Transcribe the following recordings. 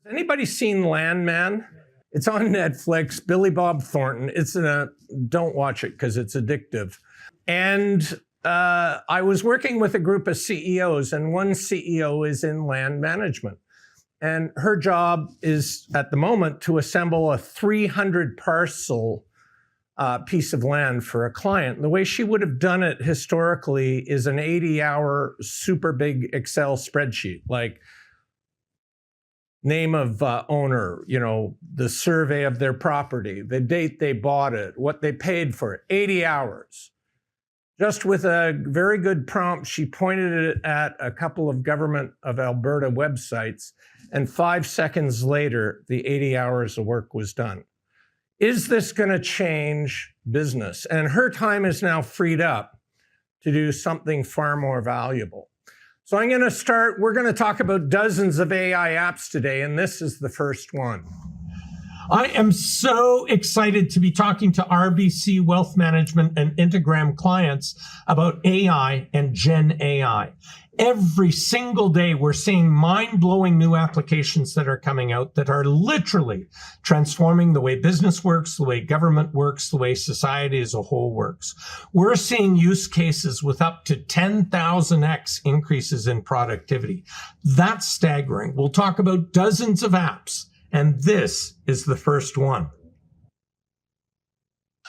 Has anybody seen Landman? It's on Netflix. Billy Bob Thornton. Don't watch it because it's addictive. And I was working with a group of CEOs, and one CEO is in land management. And her job is, at the moment, to assemble a 300 parcel piece of land for a client. And the way she would have done it historically is an 80-hour super big Excel spreadsheet, like name of owner, the survey of their property, the date they bought it, what they paid for it, 80 hours. Just with a very good prompt, she pointed it at a couple of Government of Alberta websites, and 5 seconds later, the 80 hours of work was done. Is this going to change business? And her time is now freed up to do something far more valuable. So we're going to talk about dozens of AI apps today, and this is the first one. I am so excited to be talking to RBC Wealth Management and Integram clients about AI and Gen AI. Every single day, we're seeing mind-blowing new applications that are coming out that are literally transforming the way business works, the way government works, the way society as a whole works. We're seeing use cases with up to 10,000x increases in productivity. That's staggering. We'll talk about dozens of apps, and this is the first one.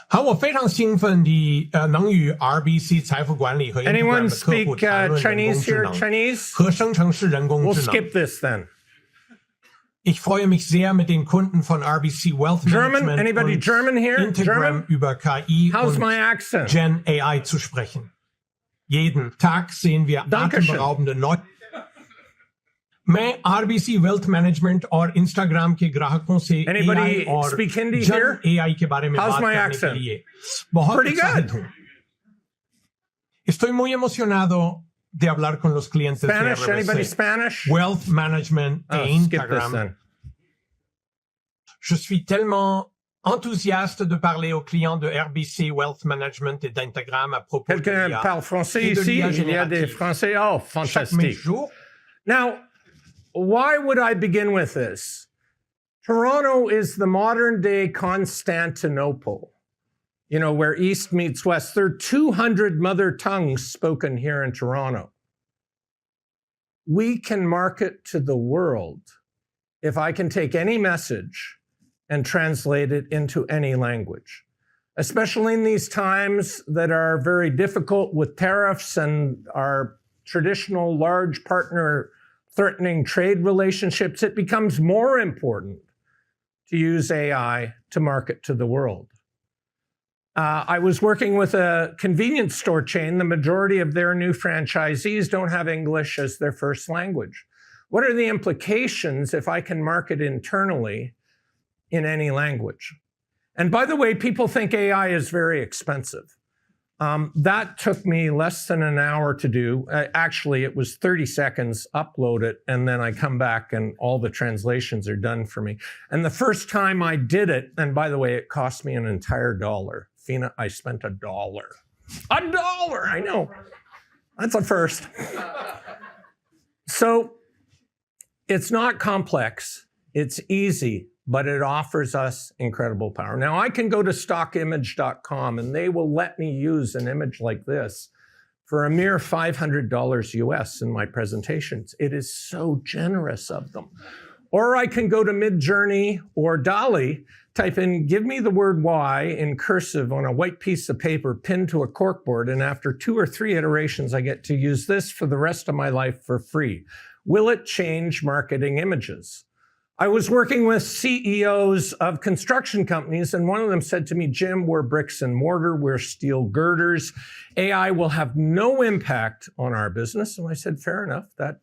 好，我非常兴奋地能与 RBC 财富管理和 Anyone Integram 的客户 speak 谈论人工 Chinese 智 here? 能 Chinese? 和生成式人工 We'll 智能。 skip this then. Ich freue mich sehr, mit den Kunden von RBC Wealth German? Management Anybody und German here? Integram German? über KI How's und my accent? Gen AI zu sprechen. Jeden Tag sehen wir Dankeschön. atemberaubende Neuigkeiten. मैं RBC Wealth Management और Instagram के ग्राहकों से Anybody AI और speak Hindi Gen here? AI के बारे में How's बात my करने accent? के लिए बहुत Pretty उत्साहित good. हूँ. Estoy muy emocionado de hablar con los clientes Spanish? de RBC Anybody Spanish? Wealth Management Oh, et skip this Instagram. then. Je suis tellement enthousiaste de parler aux clients de RBC Wealth Management et d'Instagram à propos de Quelqu'un l'IA parle français et de ici? l'IA Il y a des générative. Français? Oh, Chaque fantastique. jour, Now, why would I begin with this? Toronto is the modern day Constantinople, where East meets West. There are 200 mother tongues spoken here in Toronto. We can market to the world if I can take any message and translate it into any language, especially in these times that are very difficult with tariffs and our traditional large partner threatening trade relationships. It becomes more important to use AI to market to the world. I was working with a convenience store chain. The majority of their new franchisees don't have English as their first language. What are the implications if I can market internally in any language? And by the way, people think AI is very expensive. That took me less than an hour to do. Actually, it was 30 seconds, upload it, and then I come back and all the translations are done for me. And the first time I did it, and by the way, it cost me an entire $1. Fina, I spent $1. $1, I know. That's a first. So it's not complex, it's easy, but it offers us incredible power. Now, I can go to stockimage.com and they will let me use an image like this for a mere $500 US in my presentations. It is so generous of them. Or I can go to Midjourney or DALL-E, type in, give me the word why in cursive on a white piece of paper pinned to a corkboard, and after 2 or 3 iterations, I get to use this for the rest of my life for free. Will it change marketing images? I was working with CEOs of construction companies, and one of them said to me, Jim, we're bricks and mortar, we're steel girders. AI will have no impact on our business. And I said, fair enough, that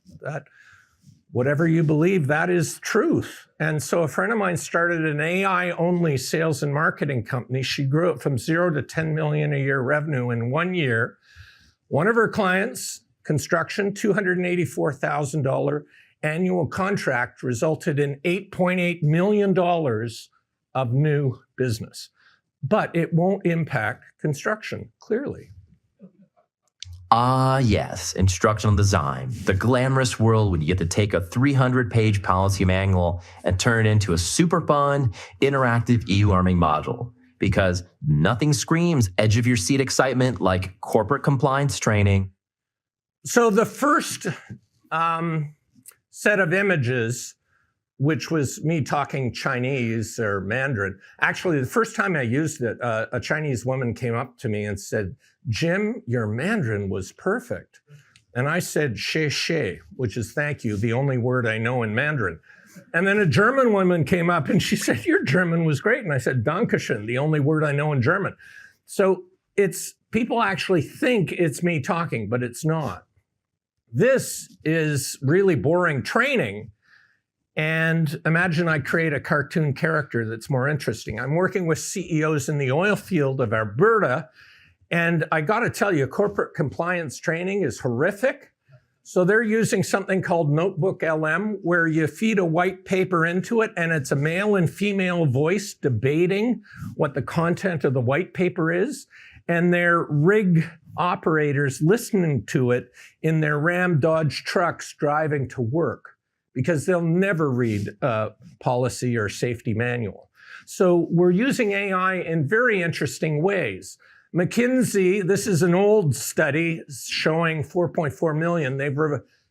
whatever you believe, that is truth. And so a friend of mine started an AI-only sales and marketing company. She grew it from 0 to 10 million a year revenue in 1 year. One of her clients, construction, $284,000 annual contract, resulted in $8.8 million of new business. But it won't impact construction, clearly. Ah, yes, instructional design. The glamorous world when you get to take a 300-page policy manual and turn it into a super fun, interactive e-learning module. Because nothing screams edge-of-your-seat excitement like corporate compliance training. So the first set of images, which was me talking Chinese or Mandarin. Actually, the first time I used it, a Chinese woman came up to me and said, "Jim, your Mandarin was perfect." And I said, "Xie xie," which is thank you, the only word I know in Mandarin. And then a German woman came up and she said, "Your German was great." And I said, "Dankeschön," the only word I know in German. So people actually think it's me talking, but it's not. This is really boring training. And imagine I create a cartoon character that's more interesting. I'm working with CEOs in the oil field of Alberta, and I got to tell you, corporate compliance training is horrific. So they're using something called Notebook LM, where you feed a white paper into it, and it's a male and female voice debating what the content of the white paper is, and they're rig operators listening to it in their Ram Dodge trucks driving to work, because they'll never read a policy or safety manual. So we're using AI in very interesting ways. McKinsey, this is an old study showing 4.4 million,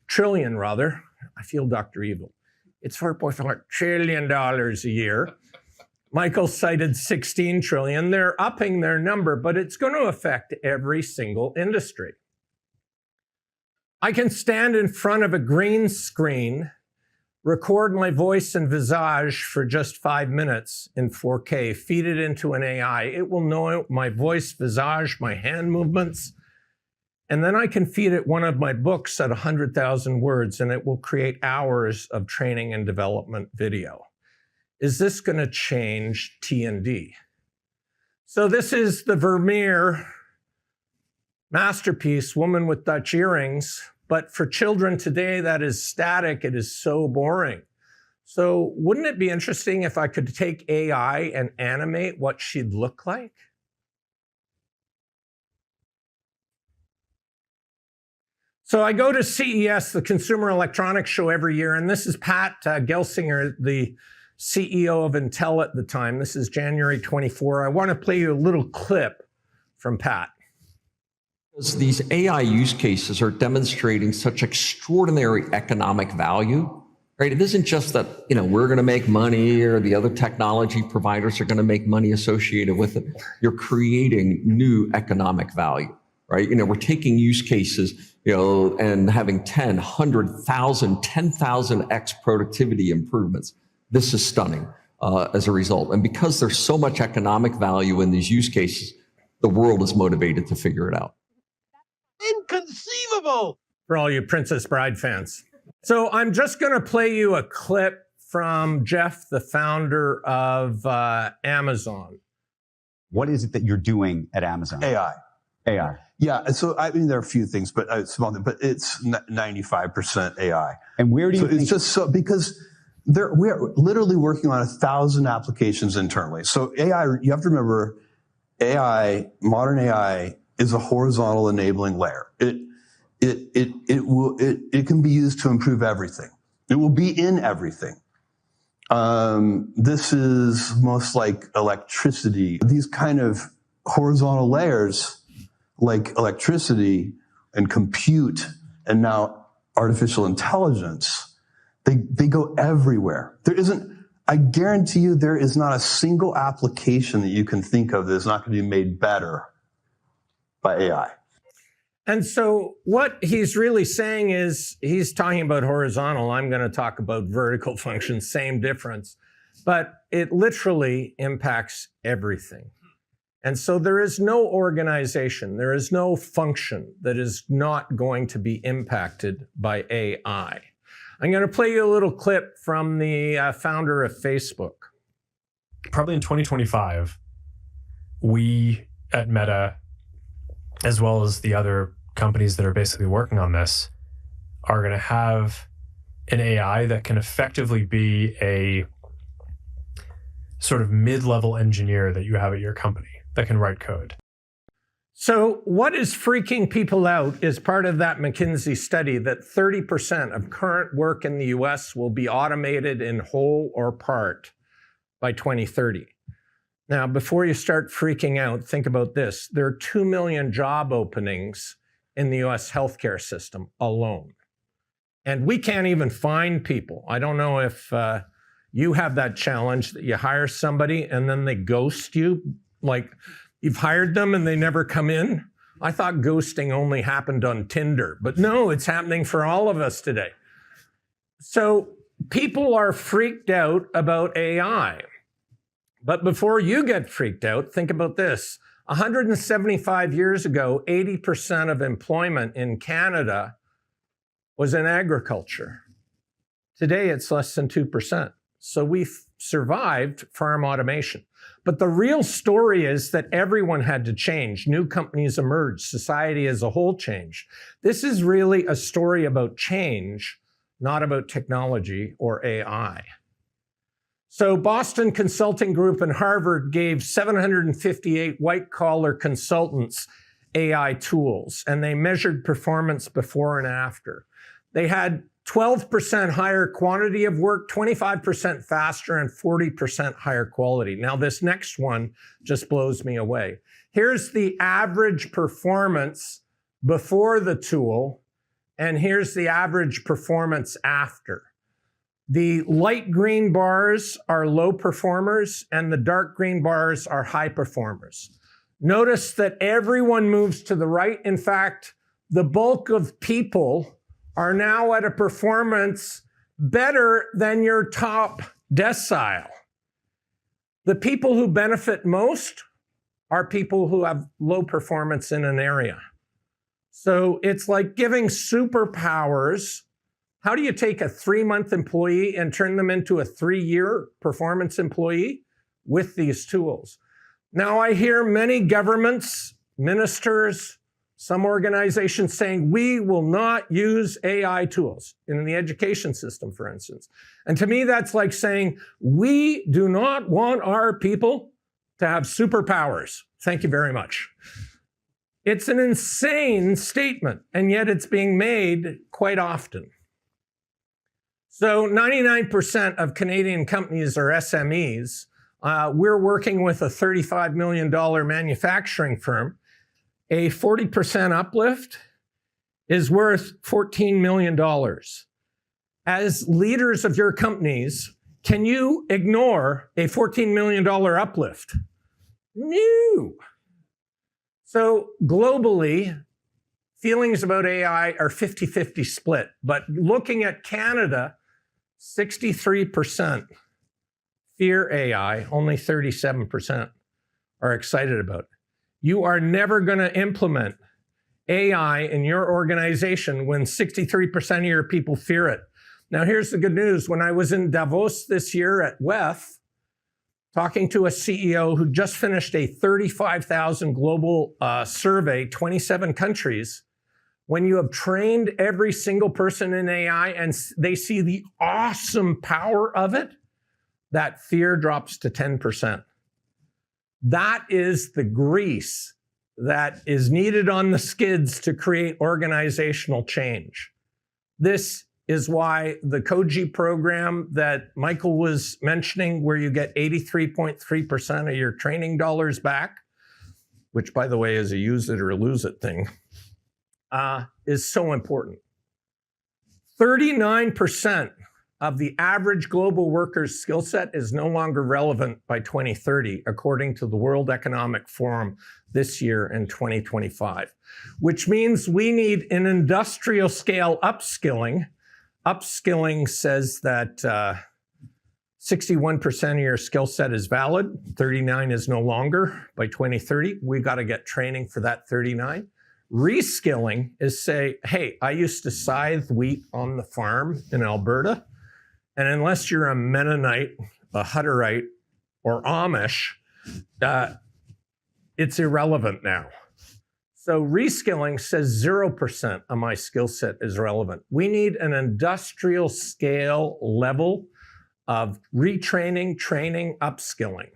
trillion rather. I feel Dr. Evil. It's $4.4 trillion a year. Michael cited 16 trillion. They're upping their number, but it's going to affect every single industry. I can stand in front of a green screen, record my voice and visage for just 5 minutes in 4K, feed it into an AI. It will know my voice, visage, my hand movements, and then I can feed it one of my books at 100,000 words, and it will create hours of training and development video. Is this going to change T&D? So this is the Vermeer masterpiece, Woman with Dutch Earrings. But for children today, that is static. It is so boring. So wouldn't it be interesting if I could take AI and animate what she'd look like? So I go to CES, the Consumer Electronics Show, every year, and this is Pat Gelsinger, the CEO of Intel at the time. This is January 24. I want to play you a little clip from Pat. These AI use cases are demonstrating such extraordinary economic value, right? It isn't just that, we're going to make money or the other technology providers are going to make money associated with it. You're creating new economic value, right? We're taking use cases, and having 10, 100,000, 10,000x productivity improvements. This is stunning as a result. And because there's so much economic value in these use cases, the world is motivated to figure it out. Inconceivable! For all you Princess Bride fans. So I'm just going to play you a clip from Jeff, the founder of Amazon. What is it that you're doing at Amazon? AI. Yeah, so there are a few things, but it's 95% AI. And where do you think? It's just so, because we're literally working on 1,000 applications internally. So AI, you have to remember, modern AI is a horizontal enabling layer. It can be used to improve everything. It will be in everything. This is most like electricity. These kind of horizontal layers, like electricity and compute, and now artificial intelligence, they go everywhere. I guarantee you, there is not a single application that you can think of that is not going to be made better by AI. And so what he's really saying is, he's talking about horizontal. I'm going to talk about vertical functions, same difference. But it literally impacts everything. And so there is no organization, there is no function that is not going to be impacted by AI. I'm going to play you a little clip from the founder of Facebook. Probably in 2025, we at Meta, as well as the other companies that are basically working on this, are going to have an AI that can effectively be a sort of mid-level engineer that you have at your company that can write code. So what is freaking people out is part of that McKinsey study that 30% of current work in the US will be automated in whole or part by 2030. Now, before you start freaking out, think about this. There are 2 million job openings in the US healthcare system alone. And we can't even find people. I don't know if you have that challenge that you hire somebody and then they ghost you, like you've hired them and they never come in. I thought ghosting only happened on Tinder, but no, it's happening for all of us today. So people are freaked out about AI. But before you get freaked out, think about this. 175 years ago, 80% of employment in Canada was in agriculture. Today, it's less than 2%. So we've survived farm automation. But the real story is that everyone had to change. New companies emerged. Society as a whole changed. This is really a story about change, not about technology or AI. So Boston Consulting Group and Harvard gave 758 white-collar consultants AI tools, and they measured performance before and after. They had 12% higher quantity of work, 25% faster, and 40% higher quality. Now, this next one just blows me away. Here's the average performance before the tool, and here's the average performance after. The light green bars are low performers, and the dark green bars are high performers. Notice that everyone moves to the right. In fact, the bulk of people are now at a performance better than your top decile. The people who benefit most are people who have low performance in an area. So it's like giving superpowers. How do you take a 3-month employee and turn them into a 3-year performance employee? With these tools. Now, I hear many governments, ministers, some organizations saying, we will not use AI tools in the education system, for instance. And to me, that's like saying, we do not want our people to have superpowers. Thank you very much. It's an insane statement, and yet it's being made quite often. So 99% of Canadian companies are SMEs. We're working with a $35 million manufacturing firm. A 40% uplift is worth $14 million. As leaders of your companies, can you ignore a $14 million uplift? No. So globally, feelings about AI are 50-50 split. But looking at Canada, 63% fear AI, only 37% are excited about it. You are never going to implement AI in your organization when 63% of your people fear it. Now, here's the good news. When I was in Davos this year at WEF, talking to a CEO who just finished a 35,000 global survey, 27 countries, when you have trained every single person in AI and they see the awesome power of it, that fear drops to 10%. That is the grease that is needed on the skids to create organizational change. This is why the Koji program that Michael was mentioning, where you get 83.3% of your training dollars back, which, by the way, is a use it or lose it thing, is so important. 39% of the average global worker's skill set is no longer relevant by 2030, according to the World Economic Forum this year in 2025, which means we need an industrial scale upskilling. Upskilling says that 61% of your skill set is valid, 39 is no longer by 2030. We got to get training for that 39. Reskilling is say, hey, I used to scythe wheat on the farm in Alberta. And unless you're a Mennonite, a Hutterite, or Amish, it's irrelevant now. So reskilling says 0% of my skill set is relevant. We need an industrial scale level of retraining, training, upskilling.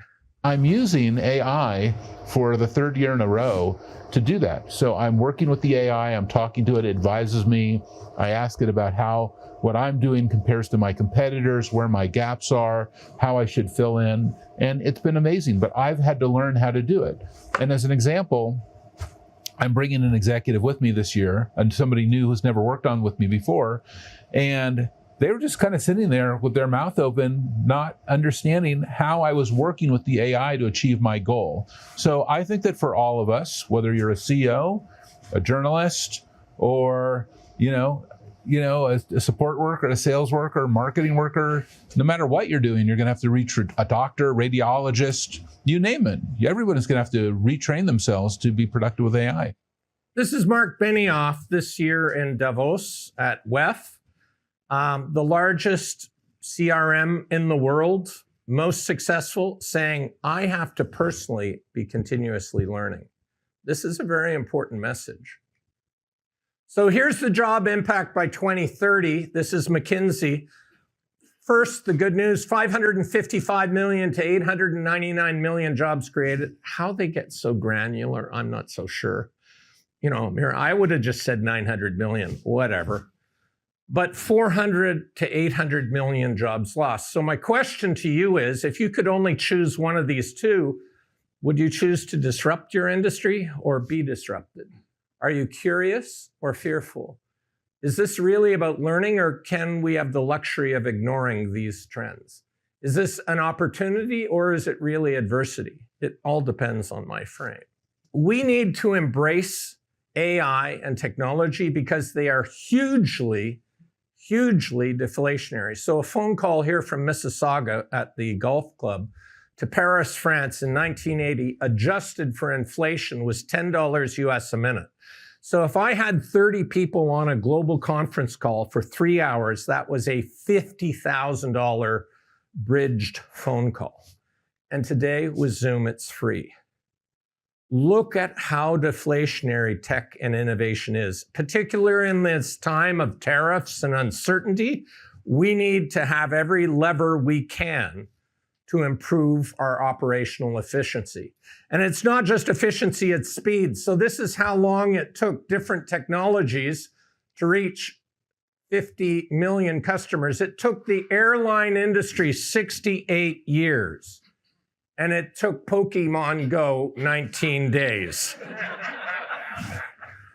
I'm using AI for the third year in a row to do that. So I'm working with the AI, I'm talking to it, it advises me. I ask it about how what I'm doing compares to my competitors, where my gaps are, how I should fill in. And it's been amazing, but I've had to learn how to do it. And as an example, I'm bringing an executive with me this year, and somebody new who's never worked on with me before. And they were just kind of sitting there with their mouth open, not understanding how I was working with the AI to achieve my goal. So I think that for all of us, whether you're a CEO, a journalist, or a support worker, a sales worker, marketing worker, no matter what you're doing, you're going to have to reach a doctor, radiologist, you name it. Everyone is going to have to retrain themselves to be productive with AI. This is Mark Benioff this year in Davos at WEF. The largest CRM in the world, most successful, saying, I have to personally be continuously learning. This is a very important message. So here's the job impact by 2030. This is McKinsey. First, the good news, 555 million to 899 million jobs created. How they get so granular, I'm not so sure. I would have just said 900 million, whatever. But 400 to 800 million jobs lost. So my question to you is, if you could only choose one of these two, would you choose to disrupt your industry or be disrupted? Are you curious or fearful? Is this really about learning, or can we have the luxury of ignoring these trends? Is this an opportunity, or is it really adversity? It all depends on my frame. We need to embrace AI and technology because they are hugely deflationary. So a phone call here from Mississauga at the golf club to Paris, France in 1980, adjusted for inflation, was $10 US a minute. So if I had 30 people on a global conference call for 3 hours, that was a $50,000 bridged phone call. And today with Zoom, it's free. Look at how deflationary tech and innovation is, particularly in this time of tariffs and uncertainty. We need to have every lever we can to improve our operational efficiency. And it's not just efficiency, it's speed. So this is how long it took different technologies to reach 50 million customers. It took the airline industry 68 years. And it took Pokemon Go 19 days.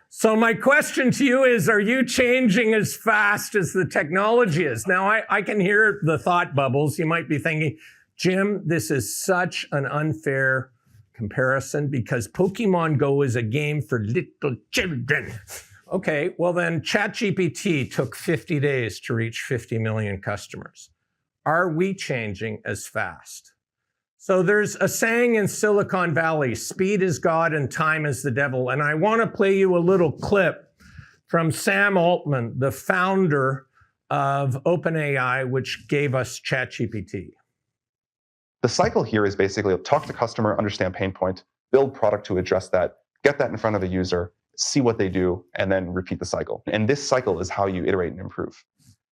So my question to you is, are you changing as fast as the technology is? Now, I can hear the thought bubbles. You might be thinking, Jim, this is such an unfair comparison because Pokemon Go is a game for little children. Okay, well then ChatGPT took 50 days to reach 50 million customers. Are we changing as fast? So there's a saying in Silicon Valley, speed is God and time is the devil. And I want to play you a little clip from Sam Altman, the founder of OpenAI, which gave us ChatGPT. The cycle here is basically talk to customer, understand pain point, build product to address that, get that in front of a user, see what they do, and then repeat the cycle. And this cycle is how you iterate and improve.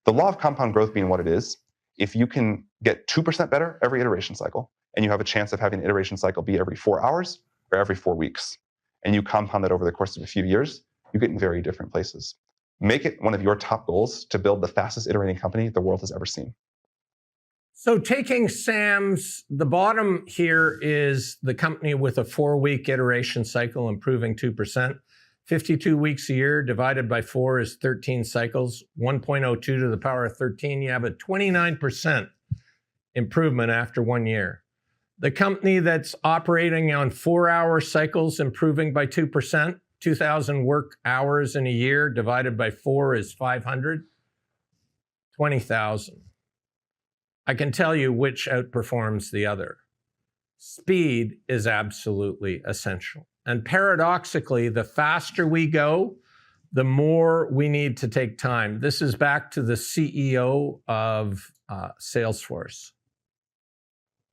The law of compound growth being what it is, if you can get 2% better every iteration cycle, and you have a chance of having an iteration cycle be every 4 hours or every 4 weeks, and you compound that over the course of a few years, you get in very different places. Make it one of your top goals to build the fastest iterating company the world has ever seen. So taking the bottom here is the company with a 4-week iteration cycle improving 2%. 52 weeks a year divided by 4 is 13 cycles, 1.02 to the power of 13. You have a 29% improvement after 1 year. The company that's operating on 4-hour cycles improving by 2%, 2,000 work hours in a year divided by 4 is 500, 20,000. I can tell you which outperforms the other. Speed is absolutely essential. And paradoxically, the faster we go, the more we need to take time. This is back to the CEO of Salesforce.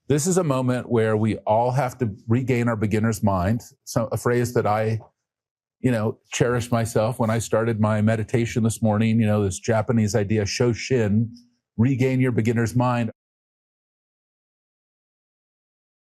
This is a moment where we all have to regain our beginner's mind. So a phrase that I, cherished myself when I started my meditation this morning, this Japanese idea, Shoshin, regain your beginner's mind.